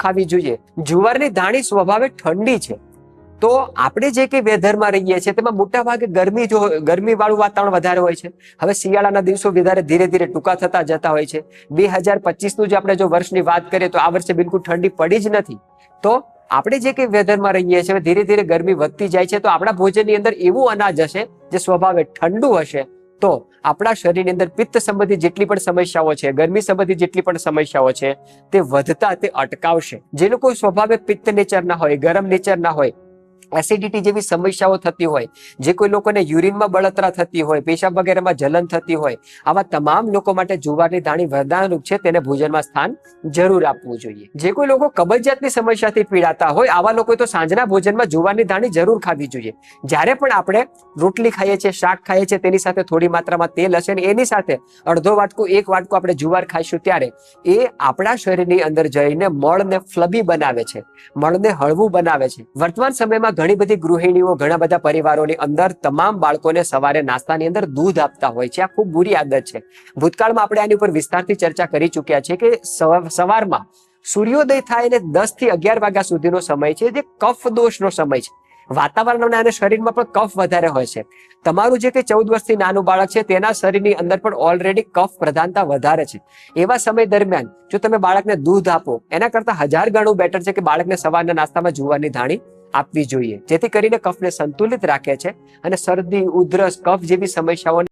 ખાવી જોઈએ। જુવારની દાણી સ્વભાવે ઠંડી છે, તો આપણે જે કે વેધરમાં રહીએ છીએ તેમાં મોટા ભાગે ગરમી વાળું વાતાવરણ વધારે હોય છે। હવે શિયાળાના દિવસો વધારે ધીરે ધીરે ટૂંકા થતા જતા હોય છે। 2025 જે આપણે જો વર્ષની વાત કરીએ તો આ વર્ષે બિલકુલ ઠંડી પડી જ નથી। તો આપણે જે કે વેધરમાં રહીએ છીએ ધીરે ધીરે ગરમી વધતી જાય છે, તો આપણા ભોજનની અંદર એવું અનાજ હશે જે સ્વભાવે ઠંડુ હશે, તો આપણા શરીરની અંદર પિત્ત સંબંધિત જેટલી પણ સમસ્યાઓ છે, ગરમી સંબંધિત જેટલી પણ સમસ્યાઓ છે તે વધતા તે અટકાવશે। જે લોકો સ્વભાવે પિત્ત નેચરના હોય, ગરમ નેચરના હોય, એસિડિટી જેવી સમસ્યાઓ થતી હોય, જે કોઈ લોકોને યુરિનમાં બળતરા થતી હોય, પેશાબ વગેરેમાં જલન થતી હોય, આવા તમામ લોકો માટે જુવારની દાણી વરદાનરૂપ છે, તેને ભોજનમાં સ્થાન જરૂર આપવું જોઈએ। જે કોઈ લોકો કબજિયાતની સમસ્યાથી પીડાતા હોય, આવા લોકો તો સાંજના ભોજનમાં જુવારની દાણી જરૂર ખાવી જોઈએ। જ્યારે પણ આપણે રોટલી ખાઈએ છીએ, શાક ખાઈએ છીએ, તેની સાથે થોડી માત્રામાં તેલ હશે ને એની સાથે અડધો વાટકો, એક વાટકો આપણે જુવાર ખાઈશું, ત્યારે એ આપણા શરીરની અંદર જઈને મળને ફ્લબી બનાવે છે, મળને હળવું બનાવે છે। વર્તમાન સમયમાં ઘણી બધી ગૃહિણીઓ, ઘણા બધા પરિવારોની અંદર તમામ બાળકોને સવારે નાસ્તાની અંદર દૂધ આપતા હોય છે। આ ખૂબ બુરી આદત છે। ભૂતકાળમાં આપણે આની ઉપર વિસ્તારથી ચર્ચા કરી ચૂક્યા છે કે સવારમાં સૂર્યોદય થાય ને 10 થી 11 વાગ્યા સુધીનો સમય છે જે કફ દોષનો સમય છે। વાતાવરણ અને શરીરમાં પણ કફ વધારે હોય છે। તમારું જે કે 14 વર્ષથી નાનું બાળક છે તેના શરીરની અંદર પણ ઓલરેડી કફ પ્રધાનતા વધારે છે। એવા સમય દરમિયાન જો તમે બાળકને દૂધ આપો, એના કરતા 1000 ગણું બેટર છે કે બાળકને સવારના નાસ્તામાં જુવારની દાણી આપવી જોઈએ, જેથી કરીને કફને સંતુલિત રાખે છે અને શરદી, ઉધરસ, કફ જેવી સમસ્યાઓને